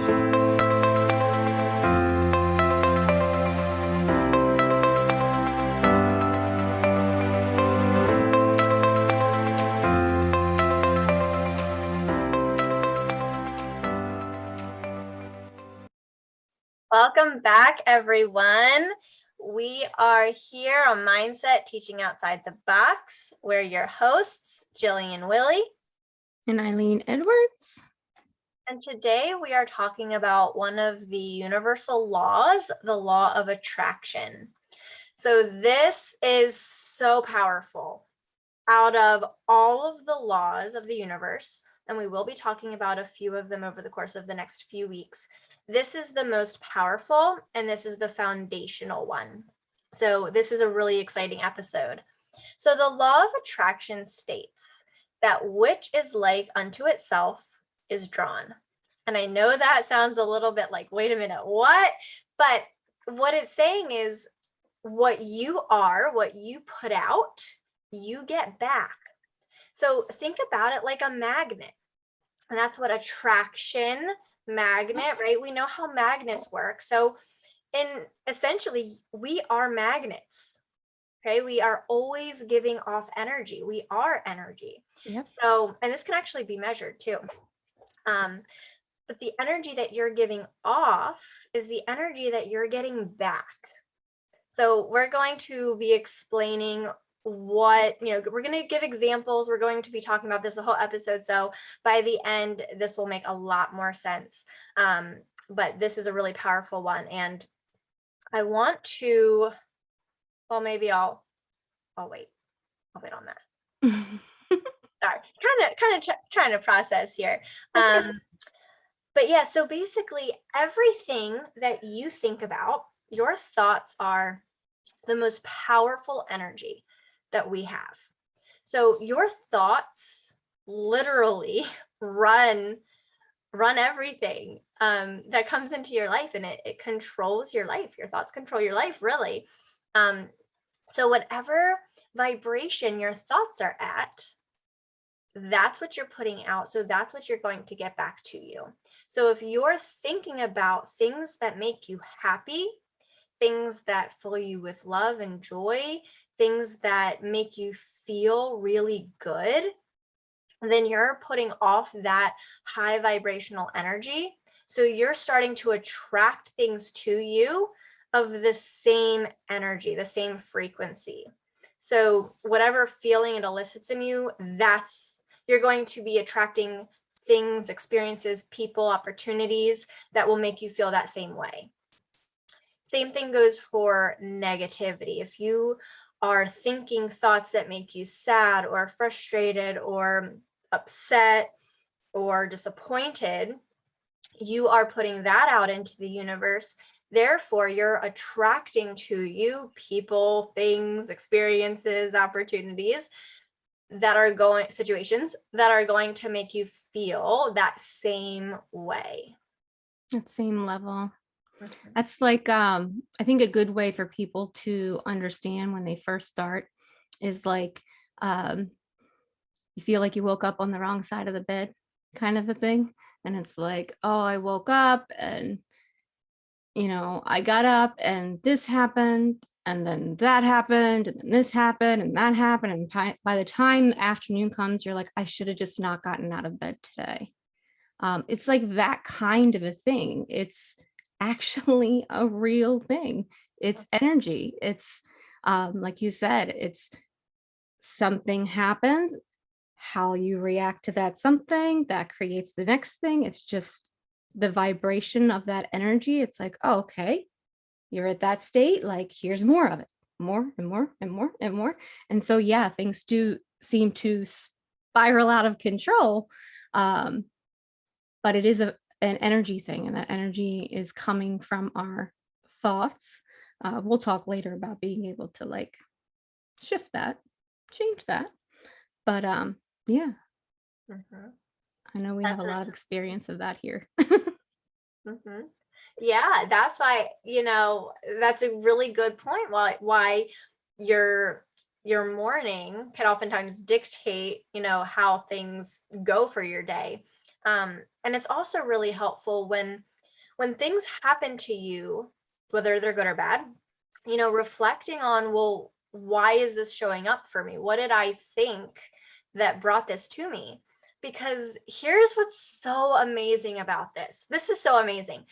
Welcome back, everyone. We are here on Mindset Teaching Outside the Box. We're your hosts, Jillian Willie and Eileen Edwards. And today we are talking about one of the universal laws, the law of attraction. So this is so powerful. Out of all of the laws of the universe, and we will be talking about a few of them over the course of the next few weeks, this is the most powerful, and this is the foundational one. So this is a really exciting episode. So the law of attraction states that which is like unto itself is drawn. And I know that sounds a little bit like, wait a minute, what? But what it's saying is what you are, what you put out, you get back. So think about it like a magnet. And that's what attraction, magnet, right? We know how magnets work. So essentially, we are magnets. Okay, we are always giving off energy. We are energy. Yep. So, and this can actually be measured too. But the energy that you're giving off is the energy that you're getting back. So we're going to be explaining what, we're going to give examples. We're going to be talking about this the whole episode. So by the end, this will make a lot more sense. But this is a really powerful one. And I want to, well, maybe I'll wait. I'll wait on that. Sorry, kind of trying to process here. But yeah, so basically everything that you think about, your thoughts are the most powerful energy that we have. So your thoughts literally run everything that comes into your life, and it controls your life. Your thoughts control your life, really. So whatever vibration your thoughts are at, that's what you're putting out. So that's what you're going to get back to you. So if you're thinking about things that make you happy, things that fill you with love and joy, things that make you feel really good, then you're putting off that high vibrational energy. So you're starting to attract things to you of the same energy, the same frequency. So whatever feeling it elicits in you, you're going to be attracting things, experiences, people, opportunities that will make you feel that same way. Same thing goes for negativity. If you are thinking thoughts that make you sad or frustrated or upset or disappointed, you are putting that out into the universe. Therefore, you're attracting to you people, things, experiences, opportunities situations that are going to make you feel that same way. That same level. That's like, I think a good way for people to understand when they first start is like, you feel like you woke up on the wrong side of the bed kind of a thing. And it's like, oh, I woke up and, I got up and this happened and then that happened and then this happened and that happened. And by the time afternoon comes, you're like, I should have just not gotten out of bed today. It's like that kind of a thing. It's actually a real thing. It's energy. It's like you said, it's something happens, how you react to that something that creates the next thing. It's just the vibration of that energy. It's like, oh, okay, you're at that state, like here's more of it, more and more and more and more. And so yeah, things do seem to spiral out of control, but it is an energy thing, and that energy is coming from our thoughts. We'll talk later about being able to like shift that, change that, but yeah. I know we have a lot of experience of that here. Yeah, that's why, that's a really good point. Why your morning can oftentimes dictate, how things go for your day. And it's also really helpful when when things happen to you, whether they're good or bad, reflecting on, well, why is this showing up for me? What did I think that brought this to me? Because here's what's so amazing about this. This is so amazing.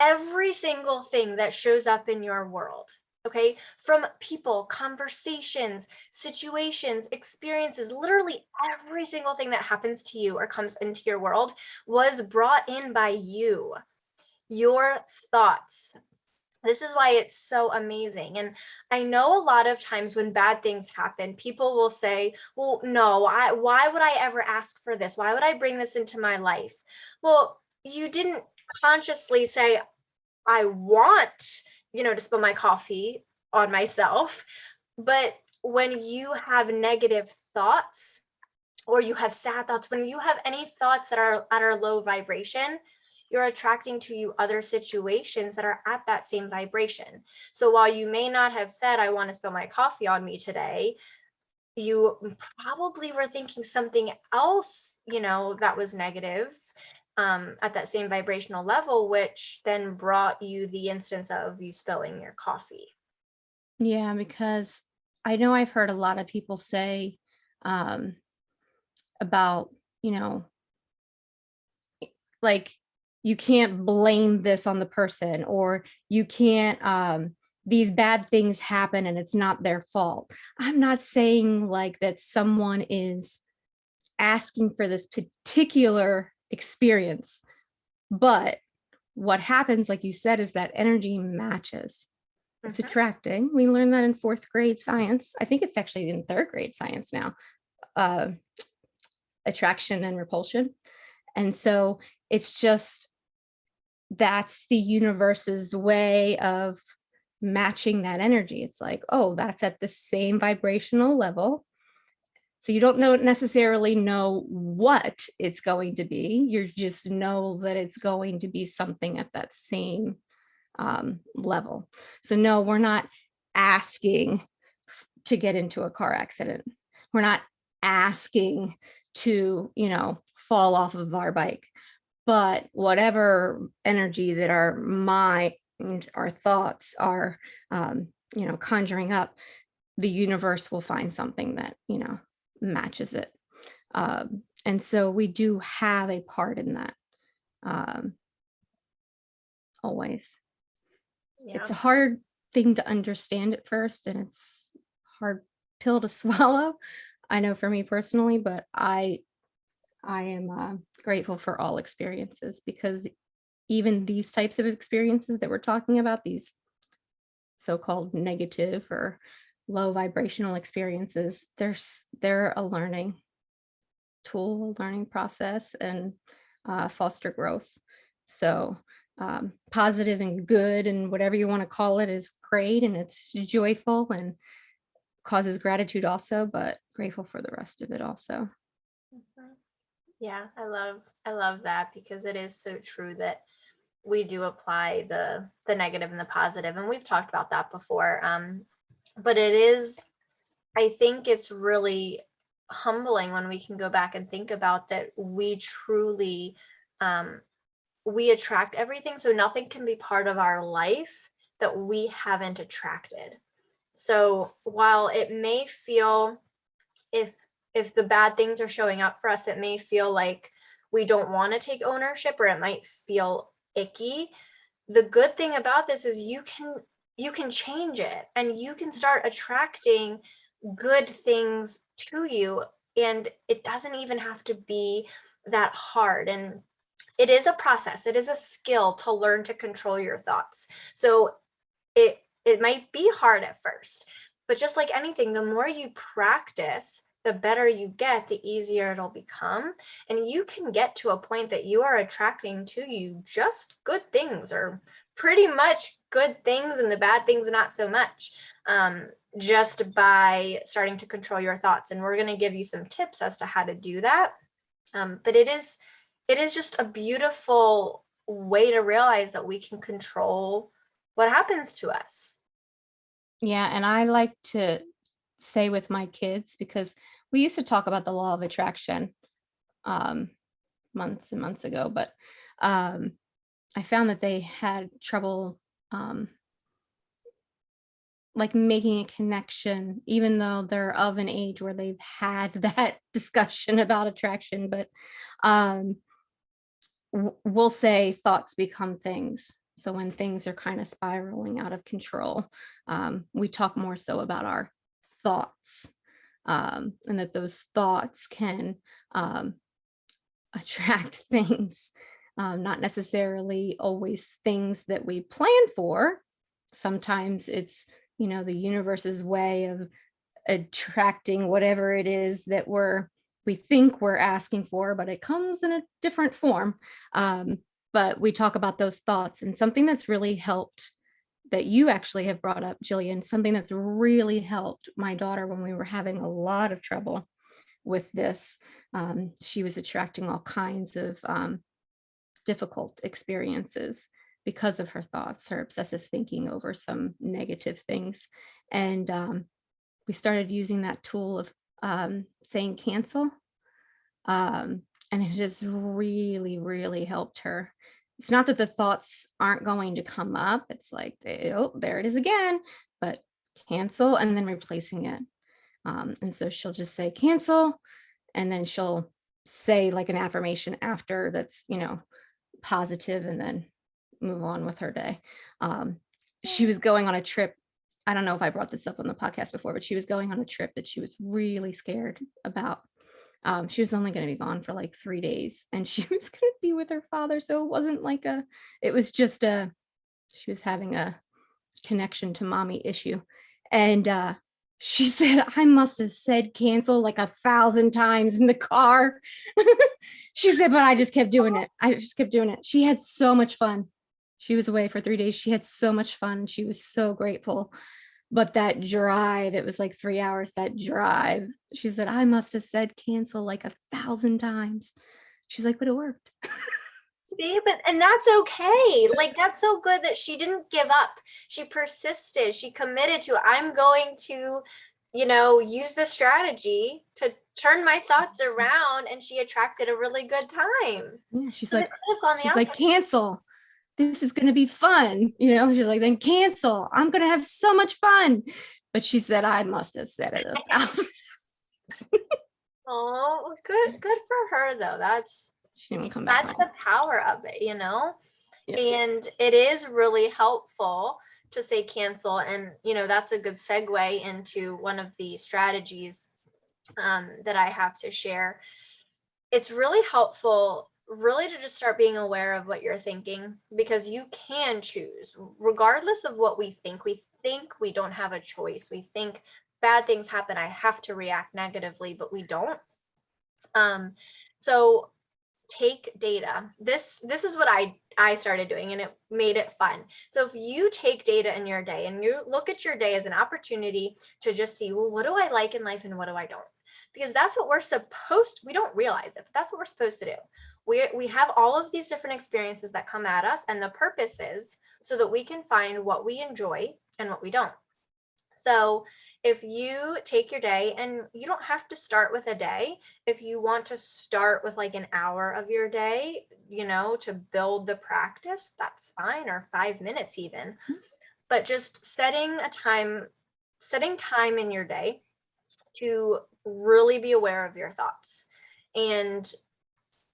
Every single thing that shows up in your world, okay, from people, conversations, situations, experiences, literally every single thing that happens to you or comes into your world was brought in by you, your thoughts. This is why it's so amazing. And I know a lot of times when bad things happen, people will say, well, no, why would I ever ask for this? Why would I bring this into my life? Well, you didn't consciously say, I want, to spill my coffee on myself. But when you have negative thoughts, or you have sad thoughts, when you have any thoughts that are at a low vibration, you're attracting to you other situations that are at that same vibration. So while you may not have said, I want to spill my coffee on me today, you probably were thinking something else, that was negative, at that same vibrational level, which then brought you the instance of you spilling your coffee. Yeah, because I know I've heard a lot of people say um, about, you know, like you can't blame this on the person, or you can't, these bad things happen and it's not their fault. I'm not saying like that someone is asking for this particular experience, but what happens, like you said, is that energy matches. It's Mhm. attracting. We learned that in fourth grade science. I think it's actually in third grade science now. Uh, Attraction and repulsion. And so it's just, that's the universe's way of matching that energy. It's like, oh, that's at the same vibrational level. So you don't necessarily know what it's going to be. You just know that it's going to be something at that same level. So no, we're not asking to get into a car accident. We're not asking to, fall off of our bike. But whatever energy that our mind, our thoughts are, conjuring up, the universe will find something that, matches it. And so we do have a part in that, um, always. Yeah. It's a hard thing to understand at first, and it's a hard pill to swallow. I know for me personally, but I am grateful for all experiences, because even these types of experiences that we're talking about, these so-called negative or low vibrational experiences, they're a learning tool, learning process, and foster growth. So positive and good and whatever you want to call it is great, and it's joyful and causes gratitude also, but grateful for the rest of it also. Mhm. Yeah, I love that, because it is so true that we do apply the negative and the positive, and we've talked about that before. But it is, I think it's really humbling when we can go back and think about that we truly, um, we attract everything, so nothing can be part of our life that we haven't attracted. So while it may feel, if if the bad things are showing up for us, it may feel like we don't want to take ownership, or it might feel icky. The good thing about this is you can change it, and you can start attracting good things to you, and it doesn't even have to be that hard. And it is a process, it is a skill to learn to control your thoughts. So it might be hard at first, but just like anything, the more you practice, the better you get, the easier it'll become. And you can get to a point that you are attracting to you just good things, or pretty much good things, and the bad things not so much, just by starting to control your thoughts. And we're going to give you some tips as to how to do that. But it is just a beautiful way to realize that we can control what happens to us. Yeah, and I like to say with my kids, because we used to talk about the law of attraction um, months and months ago, but um, I found that they had trouble um, like making a connection, even though they're of an age where they've had that discussion about attraction. But um, we'll say thoughts become things. So when things are kind of spiraling out of control, we talk more so about our thoughts, and that those thoughts can attract things, not necessarily always things that we plan for. Sometimes it's, the universe's way of attracting whatever it is that we think we're asking for, but it comes in a different form. But we talk about those thoughts, and something that's really helped that you actually have brought up, Jillian, something that's really helped my daughter when we were having a lot of trouble with this. She was attracting all kinds of difficult experiences because of her thoughts, her obsessive thinking over some negative things. And we started using that tool of saying cancel. And it has really, really helped her. It's not that the thoughts aren't going to come up. It's like, oh, there it is again, but cancel and then replacing it. And so she'll just say cancel, and then she'll say like an affirmation after that's, positive, and then move on with her day. She was going on a trip. I don't know if I brought this up on the podcast before, but she was going on a trip that she was really scared about. She was only going to be gone for like 3 days, and she was going to be with her father. So it wasn't like it was just she was having a connection to mommy issue. And she said, I must have said cancel like 1,000 times in the car. She said, but I just kept doing it. I just kept doing it. She had so much fun. She was away for 3 days. She had so much fun. She was so grateful. But that drive, it was like 3 hours, that drive. She said, I must have said cancel like 1,000 times. She's like, but it worked. See, and that's okay. Like, that's so good that she didn't give up. She persisted. She committed to, I'm going to, use this strategy to turn my thoughts around, and she attracted a really good time. Yeah, she's So like, it could have gone the opposite. cancel. This is going to be fun. She's like, then cancel. I'm going to have so much fun. But she said, I must have said it 1,000. Oh, good for her though. She didn't come back That's home. the power of it, Yeah. And it is really helpful to say cancel. And, that's a good segue into one of the strategies that I have to share. It's really helpful, really, to just start being aware of what you're thinking, because you can choose, regardless of what we think. We think we don't have a choice. We think bad things happen, I have to react negatively, but we don't. So take data. This is what I started doing, and it made it fun. So if you take data in your day and you look at your day as an opportunity to just see, well, what do I like in life and what do I don't? Because that's what we don't realize it, but that's what we're supposed to do. We have all of these different experiences that come at us, and the purpose is so that we can find what we enjoy and what we don't. So if you take your day, and you don't have to start with a day, if you want to start with like an hour of your day, to build the practice, that's fine, or 5 minutes even. But just setting time in your day to really be aware of your thoughts. And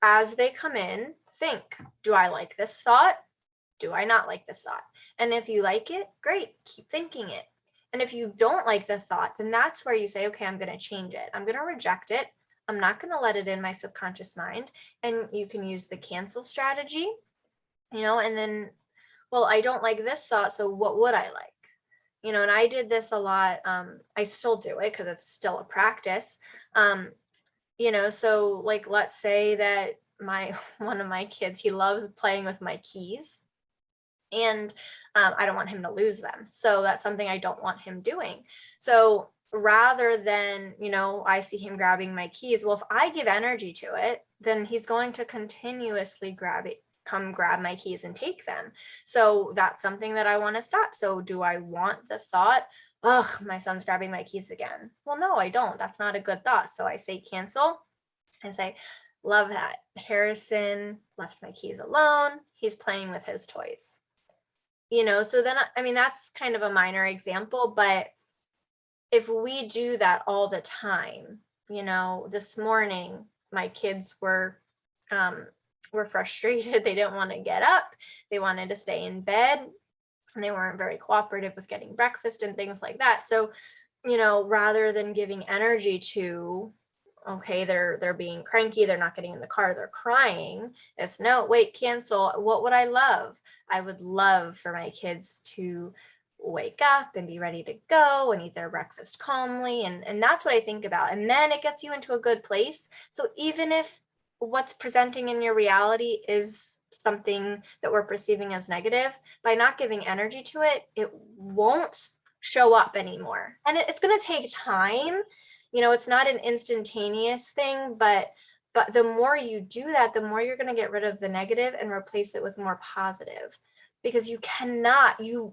as they come in, think, do I like this thought? Do I not like this thought? And if you like it, great, keep thinking it. And if you don't like the thought, then that's where you say, okay, I'm going to change it. I'm going to reject it. I'm not going to let it in my subconscious mind. And you can use the cancel strategy, and then, well, I don't like this thought, so what would I like? And I did this a lot. I still do it because it's still a practice. So like, let's say that one of my kids, he loves playing with my keys, and I don't want him to lose them. So that's something I don't want him doing. So rather than, I see him grabbing my keys, well, if I give energy to it, then he's going to continuously come grab my keys and take them. So that's something that I want to stop. So do I want the thought, ugh, my son's grabbing my keys again? Well, no, I don't. That's not a good thought. So I say cancel and say, Love that. Harrison left my keys alone. He's playing with his toys. So then, I mean, that's kind of a minor example, but if we do that all the time, this morning my kids were frustrated. They didn't want to get up. They wanted to stay in bed, and they weren't very cooperative with getting breakfast and things like that. So, rather than giving energy to, okay, they're being cranky, they're not getting in the car, they're crying, it's no, wait, cancel. What would I love? I would love for my kids to wake up and be ready to go and eat their breakfast calmly, and that's what I think about. And then it gets you into a good place. So even if what's presenting in your reality is something that we're perceiving as negative, by not giving energy to it, it won't show up anymore. And it's going to take time. It's not an instantaneous thing, but the more you do that, the more you're going to get rid of the negative and replace it with more positive. Because you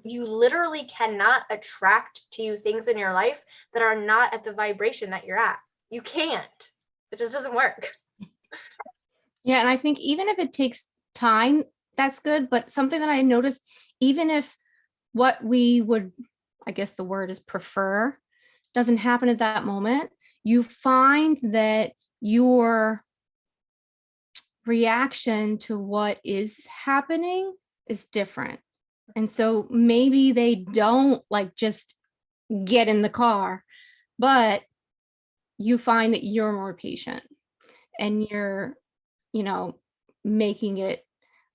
literally cannot attract to you things in your life that are not at the vibration that you're at. You can't. It just doesn't work. Yeah, and I think even if it takes time, that's good. But something that I noticed, even if what we would, I guess the word is prefer, doesn't happen at that moment, you find that your reaction to what is happening is different. And so maybe they don't like just get in the car, but you find that you're more patient and you're, making it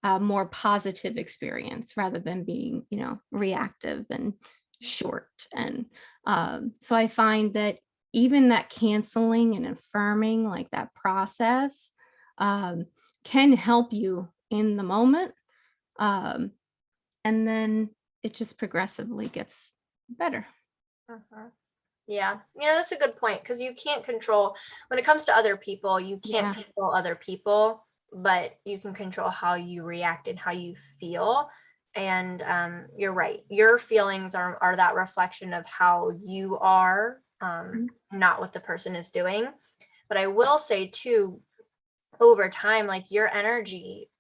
a more positive experience rather than being, reactive and short. And so I find that even that canceling and affirming, like that process, can help you in the moment. Um, and then it just progressively gets better. Uh-huh. Yeah, that's a good point, because you can't control, when it comes to other people, you can't control other people, but you can control how you react and how you feel. And you're right. Your feelings are that reflection of how you are, not what the person is doing. But I will say too, over time, like your energy,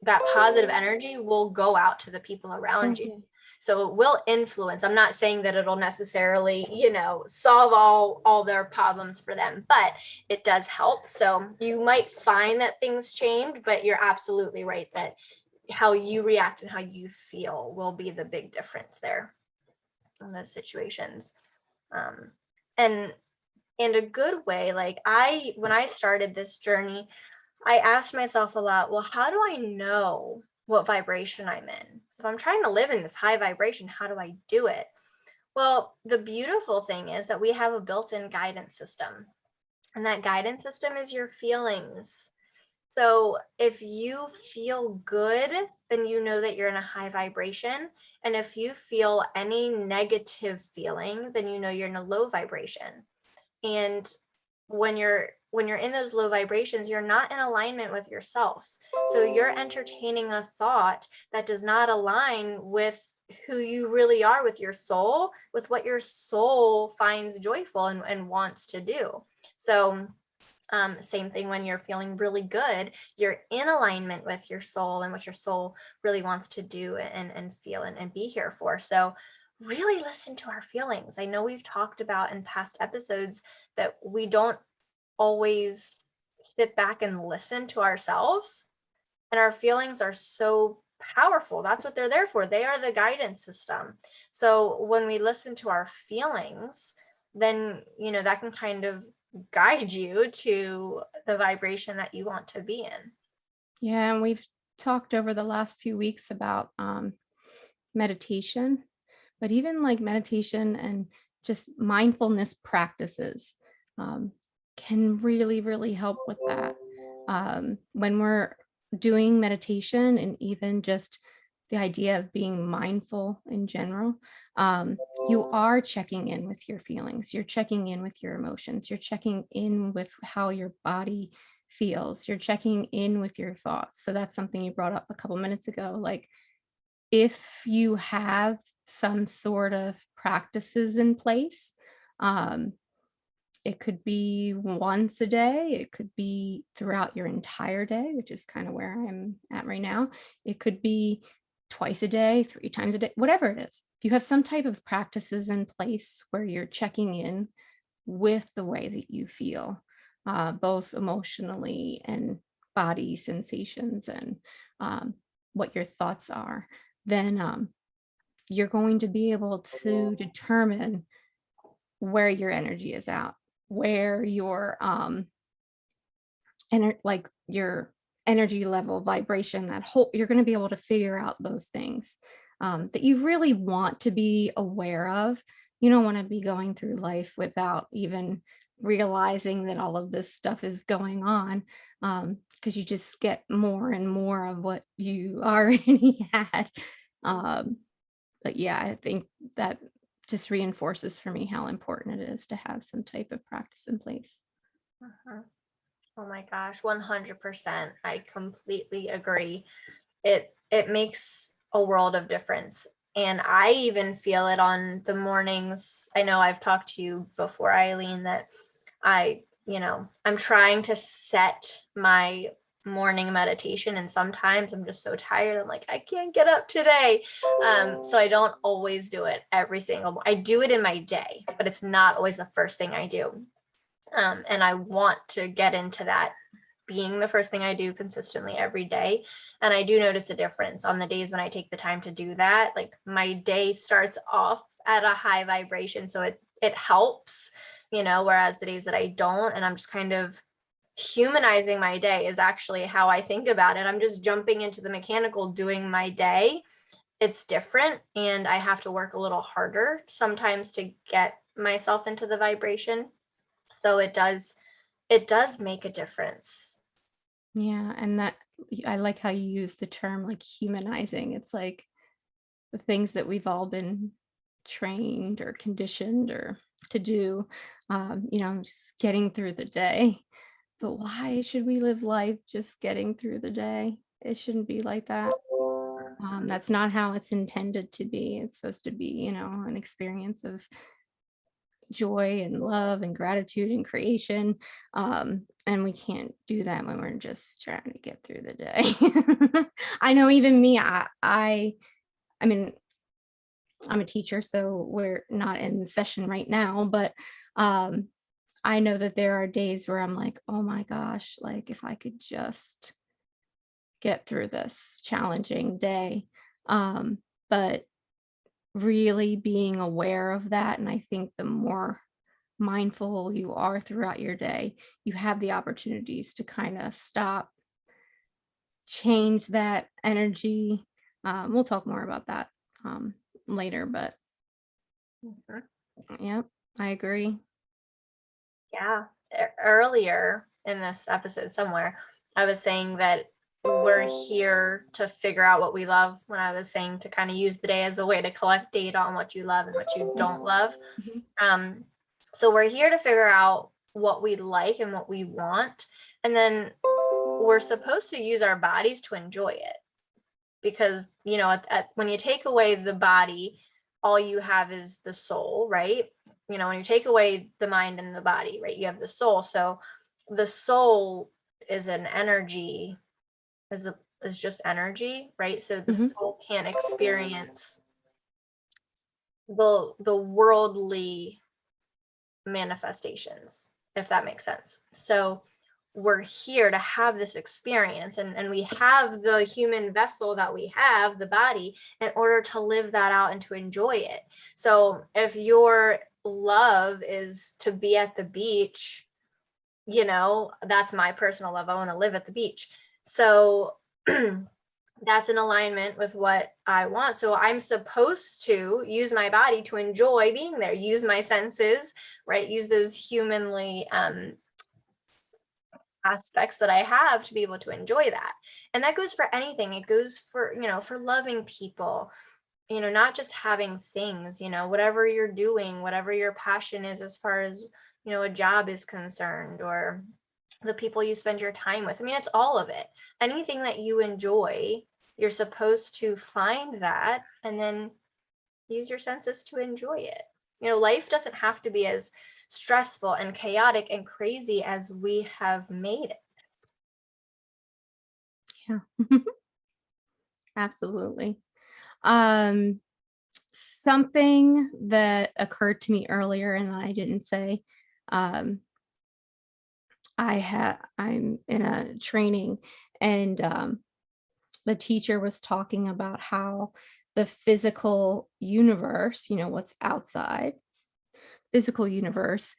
that positive energy will go out to the people around you. So it will influence. I'm not saying that it'll necessarily, solve all their problems for them, but it does help. So you might find that things change, but you're absolutely right that how you react and how you feel will be the big difference there in those situations. And in a good way, like when I started this journey, I asked myself a lot, well, how do I know what vibration I'm in? So if I'm trying to live in this high vibration, how do I do it? Well, the beautiful thing is that we have a built-in guidance system, and that guidance system is your feelings. So if you feel good, then you know that you're in a high vibration. And if you feel any negative feeling, then you know you're in a low vibration. And when you're in those low vibrations, you're not in alignment with yourself. So you're entertaining a thought that does not align with who you really are, with your soul, with what your soul finds joyful and wants to do. So same thing when you're feeling really good, you're in alignment with your soul and what your soul really wants to do and feel and be here for. So really listen to our feelings. I know we've talked about in past episodes that we don't always sit back and listen to ourselves, and our feelings are so powerful. That's what they're there for. They are the guidance system. So when we listen to our feelings, then that can kind of guide you to the vibration that you want to be in. Yeah, and we've talked over the last few weeks about meditation, but even like meditation and just mindfulness practices can really, really help with that. When we're doing meditation and even just the idea of being mindful in general, you are checking in with your feelings, you're checking in with your emotions, you're checking in with how your body feels, you're checking in with your thoughts. So that's something you brought up a couple minutes ago. Like if you have some sort of practices in place, um, It could be once a day. It could be throughout your entire day, which is kind of where I'm at right now. It could be twice a day, 3 times a day, whatever it is. If you have some type of practices in place where you're checking in with the way that you feel, both emotionally and body sensations, and um, what your thoughts are, then you're going to be able to determine where your energy is at, where your like your energy level, vibration, that whole, you're going to be able to figure out those things that you really want to be aware of. You don't want to be going through life without even realizing that all of this stuff is going on, because you just get more and more of what you already had. um, but yeah, I think that just reinforces for me how important it is to have some type of practice in place. Mhm. Oh my gosh, 100%. I completely agree. It makes a world of difference. And I even feel it on the mornings. I know I've talked to you before, Eileen, that I'm trying to set my morning meditation, and sometimes I'm just so tired. I'm like, I can't get up today. So I don't always do it every single. I do it in my day, but it's not always the first thing I do. And I want to get into that being the first thing I do consistently every day. And I do notice a difference on the days when I take the time to do that. Like my day starts off at a high vibration. So it helps, whereas the days that I don't, and I'm just kind of humanizing my day is actually how I think about it. I'm just jumping into the mechanical doing my day. It's different. And I have to work a little harder sometimes to get myself into the vibration. So it does make a difference. Yeah, and that, I like how you use the term like humanizing. It's like the things that we've all been trained or conditioned or to do, just getting through the day. But why should we live life just getting through the day? It shouldn't be like that. That's not how it's intended to be. It's supposed to be, an experience of joy and love and gratitude and creation. And we can't do that when we're just trying to get through the day. I know even me, I mean, I'm a teacher, so we're not in session right now, but um, I know that there are days where I'm like, oh my gosh, like if I could just get through this challenging day. But really being aware of that. And I think the more mindful you are throughout your day, you have the opportunities to kind of stop, change that energy. We'll talk more about that later, but Mhm. yeah, I agree. Yeah. Earlier in this episode somewhere, I was saying that we're here to figure out what we love, when I was saying to kind of use the day as a way to collect data on what you love and what you don't love. Mhm. Um, so we're here to figure out what we like and what we want. And then we're supposed to use our bodies to enjoy it. Because, when you take away the body, all you have is the soul, right? When you take away the mind and the body, right, you have the soul. So the soul is an energy, is just energy, right? So the Mhm. soul can't experience the worldly manifestations, if that makes sense. So we're here to have this experience, and we have the human vessel that we have, the body, in order to live that out and to enjoy it. So if your love is to be at the beach, that's my personal love. I want to live at the beach. So that's in alignment with what I want. So I'm supposed to use my body to enjoy being there, use my senses, right? Use those humanly aspects that I have to be able to enjoy that. And that goes for anything. It goes for, for loving people, not just having things, whatever you're doing, whatever your passion is, as far as, a job is concerned, or the people you spend your time with. I mean, it's all of it. Anything that you enjoy, you're supposed to find that and then use your senses to enjoy it. Life doesn't have to be as stressful and chaotic and crazy as we have made it. Yeah. Absolutely. Um, Something that occurred to me earlier and I didn't say, um, I'm in a training, and the teacher was talking about how the physical universe, what's outside, physical universe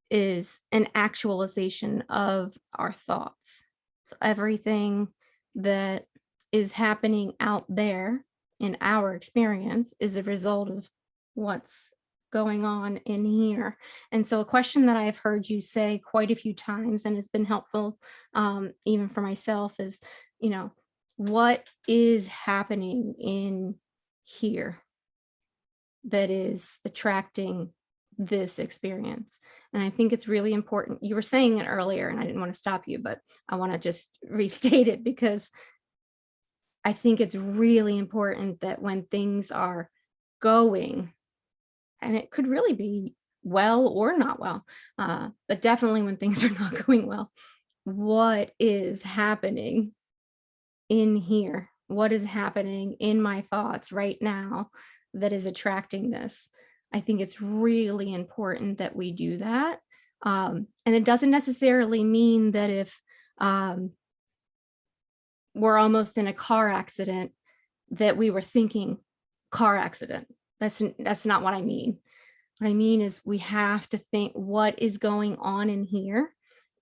is an actualization of our thoughts. So everything that is happening out there in our experience is a result of what's going on in here. And so, a question that I've heard you say quite a few times and has been helpful, even for myself, is, you know, what is happening in here that is attracting this experience? And I think it's really important. You were saying it earlier, and I didn't want to stop you, but I want to just restate it because I think it's really important that when things are going, and it could really be well or not well, but definitely when things are not going well, what is happening in here? What is happening in my thoughts right now that is attracting this? I think it's really important that we do that. And it doesn't necessarily mean that if we're almost in a car accident, that we were thinking car accident. That's not what I mean. What I mean is we have to think, what is going on in here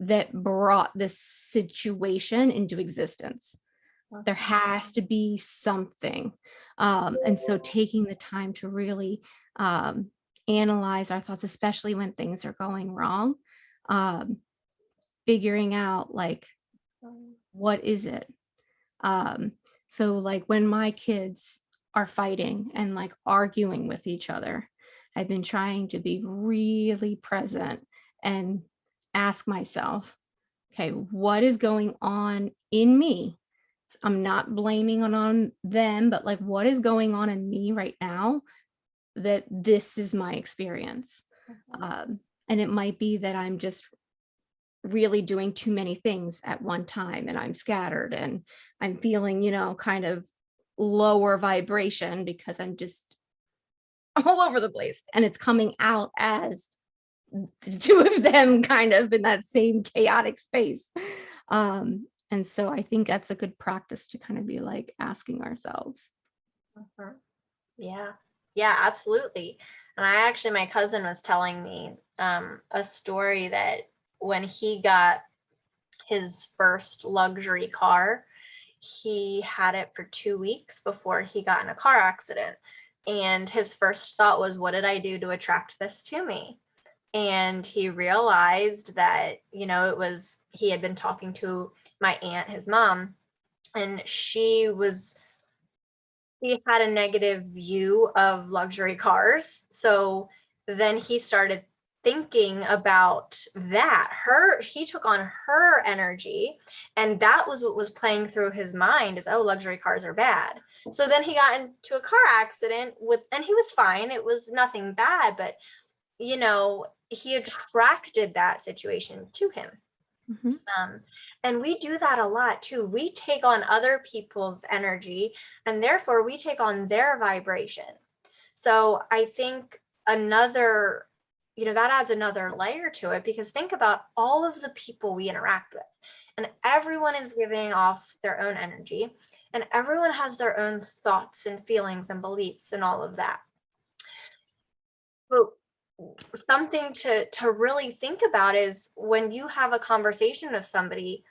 that brought this situation into existence? There has to be something. And so taking the time to really analyze our thoughts, especially when things are going wrong, um, figuring out, like, what is it? Um, so like when my kids are fighting and like arguing with each other, I've been trying to be really present and ask myself, okay, what is going on in me? I'm not blaming on them, but like, what is going on in me right now that this is my experience? And it might be that I'm just really doing too many things at one time and I'm scattered and I'm feeling, kind of lower vibration because I'm just all over the place, and it's coming out as the two of them kind of in that same chaotic space. And so I think that's a good practice to kind of be like asking ourselves. Mhm. Yeah. Yeah, absolutely. And my cousin was telling me a story that when he got his first luxury car, he had it for 2 weeks before he got in a car accident. And his first thought was, what did I do to attract this to me? And he realized that, he had been talking to my aunt, his mom, and he had a negative view of luxury cars. So then he started thinking about that. He took on her energy, and that was what was playing through his mind is, oh, luxury cars are bad. So then he got into a car accident and he was fine. It was nothing bad, but he attracted that situation to him. Mhm. And we do that a lot too. We take on other people's energy, and therefore we take on their vibration. So I think that adds another layer to it, because think about all of the people we interact with, and everyone is giving off their own energy, and everyone has their own thoughts and feelings and beliefs and all of that. But something to really think about is when you have a conversation with somebody,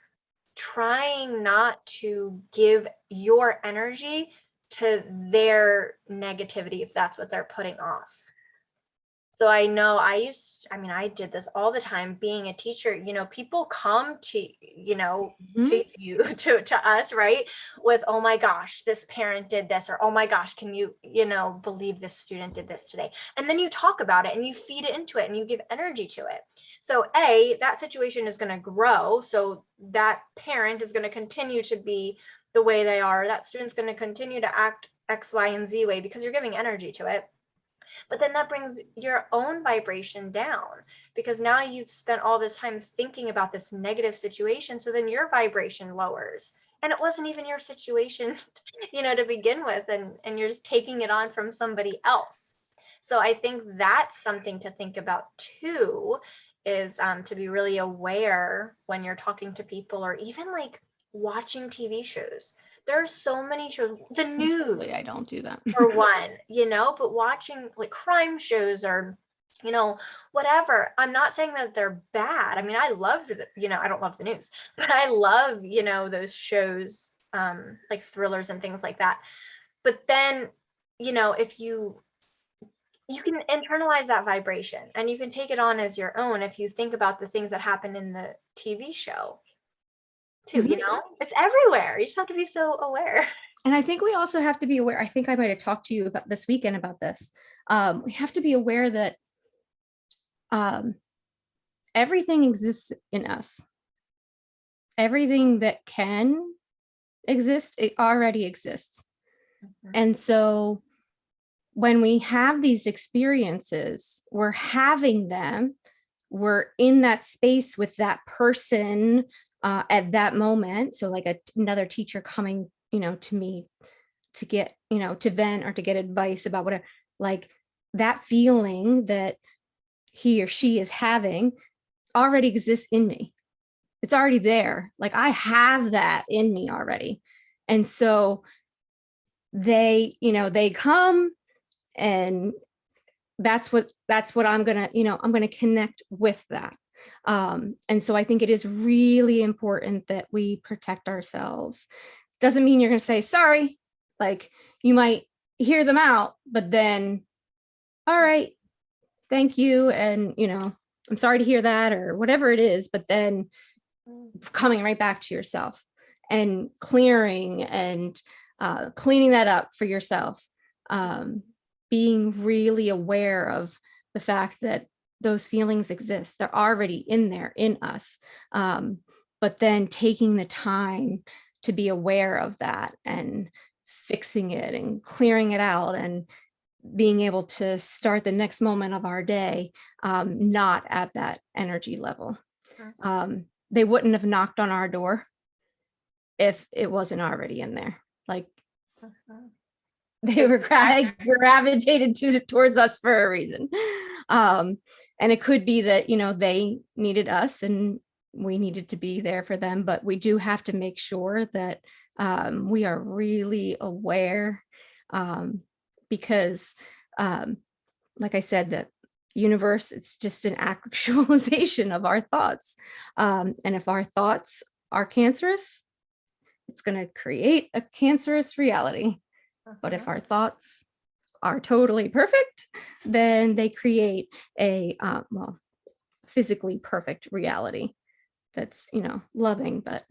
trying not to give your energy to their negativity if that's what they're putting off. So I know I did this all the time being a teacher. People come to Mhm. you, to us, right? With, oh my gosh, this parent did this, or oh my gosh, can you, believe this student did this today? And then you talk about it and you feed it into it and you give energy to it. So that situation is going to grow. So that parent is going to continue to be the way they are. That student's going to continue to act X, Y, and Z way because you're giving energy to it. But then that brings your own vibration down, because now you've spent all this time thinking about this negative situation. So then your vibration lowers. And it wasn't even your situation, to begin with. And you're just taking it on from somebody else. So I think that's something to think about too, is to be really aware when you're talking to people, or even like watching TV shows. There are so many shows, the news. I don't do that. For one, but watching like crime shows, or whatever. I'm not saying that they're bad. I mean, I love I don't love the news, but I love, those shows, like thrillers and things like that. But then, if you can internalize that vibration, and you can take it on as your own if you think about the things that happen in the TV show too. It's everywhere. You just have to be so aware. And I think we also have to be aware. I think I might have talked to you about this weekend about this. We have to be aware that everything exists in us. Everything that can exist, it already exists. Mm-hmm. And so when we have these experiences, we're having them, we're in that space with that person at that moment. So like another teacher coming, to me to get, to vent or to get advice about whatever, like that feeling that he or she is having already exists in me. It's already there. Like I have that in me already. And so they come, and that's what I'm going to connect with that. And so I think it is really important that we protect ourselves. Doesn't mean you're going to say sorry. Like you might hear them out, but then, all right, thank you. And, I'm sorry to hear that, or whatever it is, but then coming right back to yourself and clearing and cleaning that up for yourself. Being really aware of the fact that those feelings exist. They're already in there in us. But then taking the time to be aware of that and fixing it and clearing it out and being able to start the next moment of our day, not at that energy level. They wouldn't have knocked on our door if it wasn't already in there. Like they were gravitated towards us for a reason. And it could be that, they needed us and we needed to be there for them, but we do have to make sure that we are really aware, because like I said, the universe, it's just an actualization of our thoughts. And if our thoughts are cancerous, it's going to create a cancerous reality. But if our thoughts are totally perfect, then they create a physically perfect reality that's, loving, but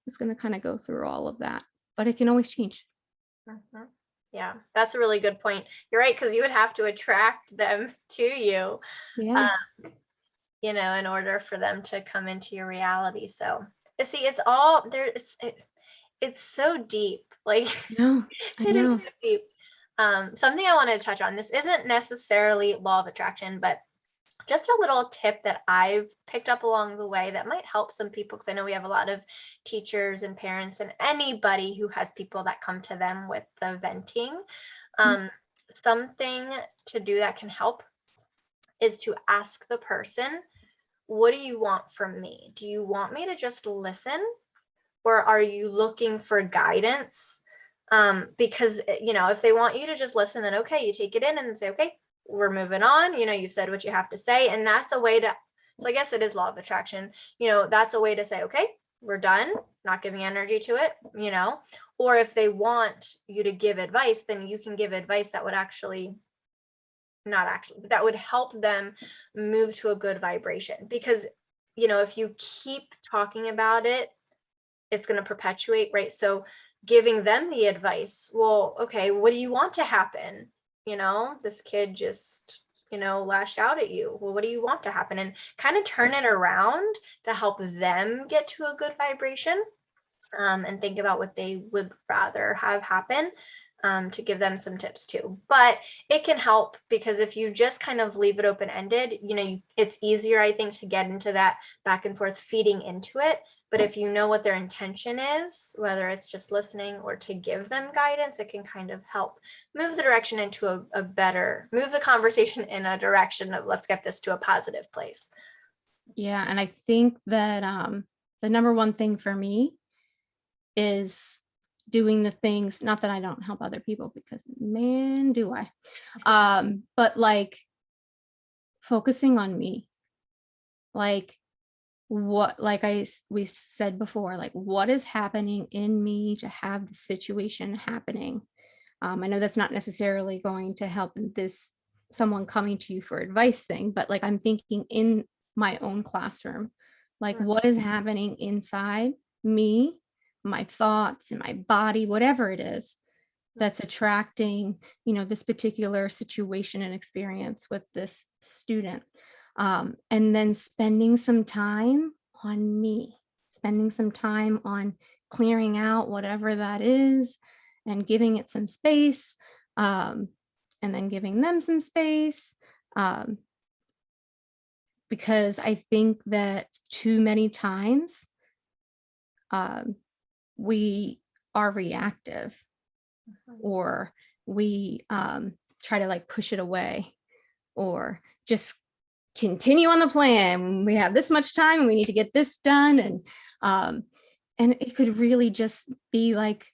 it's going to kind of go through all of that, but it can always change. Yeah, that's a really good point. You're right, because you would have to attract them to you, in order for them to come into your reality. So see, it's all there. It's so deep. Like no, it is so deep. Something I wanted to touch on. This isn't necessarily law of attraction, but just a little tip that I've picked up along the way that might help some people, because I know we have a lot of teachers and parents and anybody who has people that come to them with the venting. Something to do that can help is to ask the person, what do you want from me? Do you want me to just listen, or are you looking for guidance? Because, if they want you to just listen, then okay, you take it in and say, okay, we're moving on. You've said what you have to say. And that's a way to, so I guess it is law of attraction. That's a way to say, okay, we're done, not giving energy to it, or if they want you to give advice, then you can give advice that would but that would help them move to a good vibration. Because, if you keep talking about it, it's going to perpetuate, right? So giving them the advice, well, okay, what do you want to happen? This kid just, lashed out at you. Well, what do you want to happen? And kind of turn it around to help them get to a good vibration, and think about what they would rather have happen. to give them some tips too. But it can help, because if you just kind of leave it open-ended, it's easier, I think, to get into that back and forth feeding into it. But if you know what their intention is, whether it's just listening or to give them guidance, it can kind of help move the direction into move the conversation in a direction of, let's get this to a positive place. Yeah. And I think that the number one thing for me is doing the things, not that I don't help other people, because man, do I, but like focusing on me, like we said before, like what is happening in me to have the situation happening. I know that's not necessarily going to help in this someone coming to you for advice thing, but like I'm thinking in my own classroom, like what is happening inside me, my thoughts and my body, whatever it is that's attracting, this particular situation and experience with this student. And then spending some time on me, spending some time on clearing out whatever that is and giving it some space, and then giving them some space. Because I think that too many times we are reactive, or we try to like push it away, or just continue on the plan. We have this much time and we need to get this done. And it could really just be like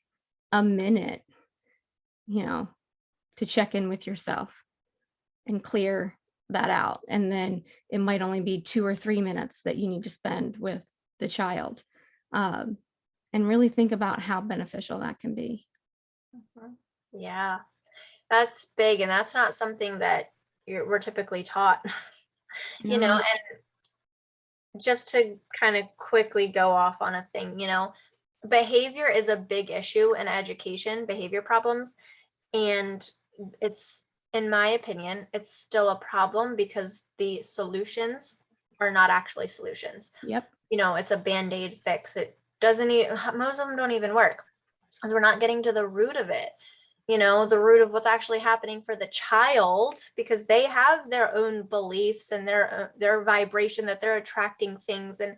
a minute, to check in with yourself and clear that out. And then it might only be 2 or 3 minutes that you need to spend with the child, and really think about how beneficial that can be. Yeah, that's big. And that's not something that we're typically taught, and just to kind of quickly go off on a thing, behavior is a big issue in education, behavior problems. And it's, in my opinion, it's still a problem because the solutions are not actually solutions. Yep. It's a Band-Aid fix. It doesn't even, most of them don't even work, because we're not getting to the root of it. The root of what's actually happening for the child, because they have their own beliefs and their vibration that they're attracting things, and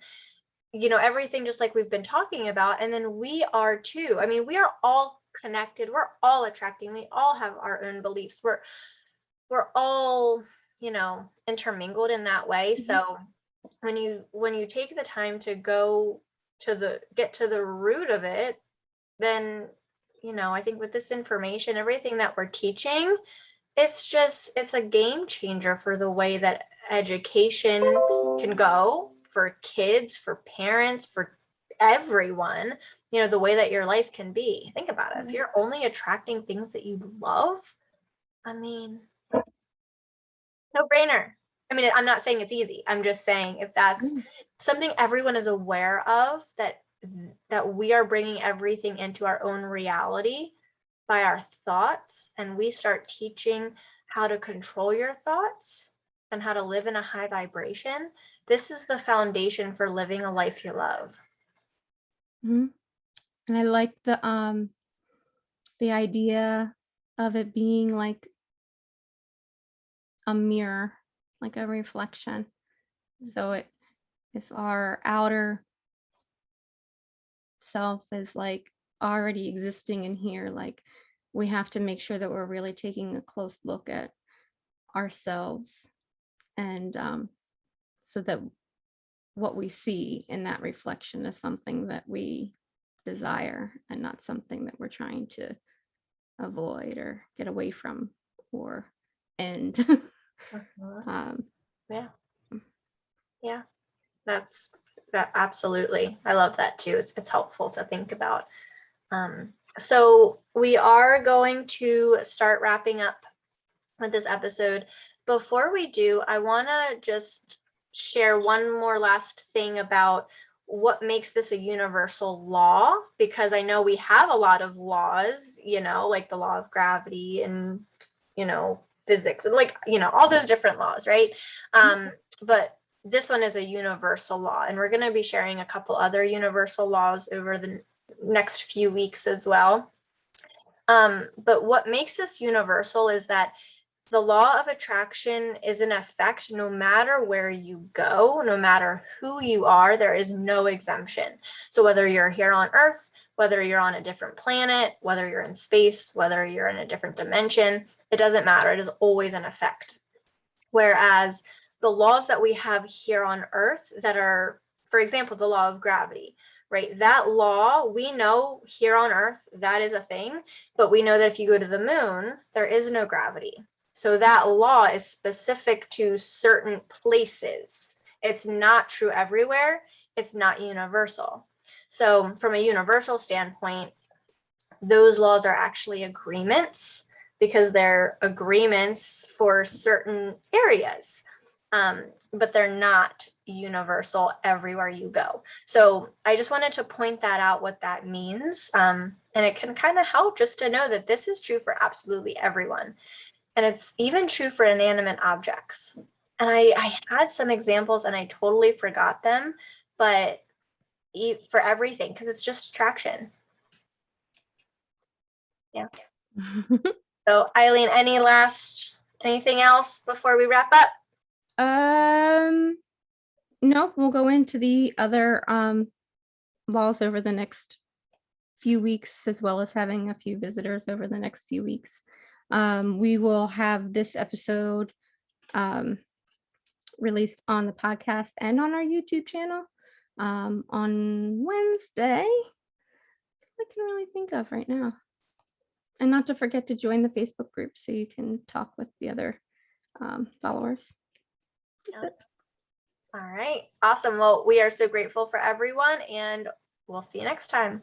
everything, just like we've been talking about. And then we are too. I mean, we are all connected. We're all attracting. We all have our own beliefs. We're all, intermingled in that way. Mm-hmm. So when you take the time to get to the root of it, then I think with this information, everything that we're teaching, it's a game changer for the way that education can go for kids, for parents, for everyone, the way that your life can be. Think about it. If you're only attracting things that you love, I mean, no brainer. I mean, I'm not saying it's easy. I'm just saying, if that's something everyone is aware of, that we are bringing everything into our own reality by our thoughts, and we start teaching how to control your thoughts and how to live in a high vibration, this is the foundation for living a life you love. Mm-hmm. And I like the idea of it being like a mirror, like a reflection. So if our outer self is like already existing in here, like we have to make sure that we're really taking a close look at ourselves, and so that what we see in that reflection is something that we desire, and not something that we're trying to avoid or get away from or end. Yeah, that's that. Absolutely. I love that too. It's helpful to think about. So we are going to start wrapping up with this episode. Before we do, I want to just share one more last thing about what makes this a universal law, because I know we have a lot of laws, like the law of gravity and, physics, and like, all those different laws, right? But this one is a universal law, and we're going to be sharing a couple other universal laws over the next few weeks as well. But what makes this universal is that the law of attraction is in effect no matter where you go, no matter who you are, there is no exemption. So whether you're here on Earth, whether you're on a different planet, whether you're in space, whether you're in a different dimension, it doesn't matter. It is always in effect. Whereas the laws that we have here on Earth that are, for example, the law of gravity, right? That law, we know here on Earth, that is a thing, but we know that if you go to the moon, there is no gravity. So that law is specific to certain places. It's not true everywhere. It's not universal. So from a universal standpoint, those laws are actually agreements because they're agreements for certain areas, but they're not universal everywhere you go. So I just wanted to point that out, what that means. And it can kind of help just to know that this is true for absolutely everyone. And it's even true for inanimate objects. And I had some examples and I totally forgot them, but for everything, because it's just attraction. Yeah. So Eileen, anything else before we wrap up? No, we'll go into the other laws over the next few weeks, as well as having a few visitors over the next few weeks. We will have this episode released on the podcast and on our YouTube channel on Wednesday. I can really think of right now. And not to forget to join the Facebook group so you can talk with the other followers. Yep. All right. Awesome. Well, we are so grateful for everyone, and we'll see you next time.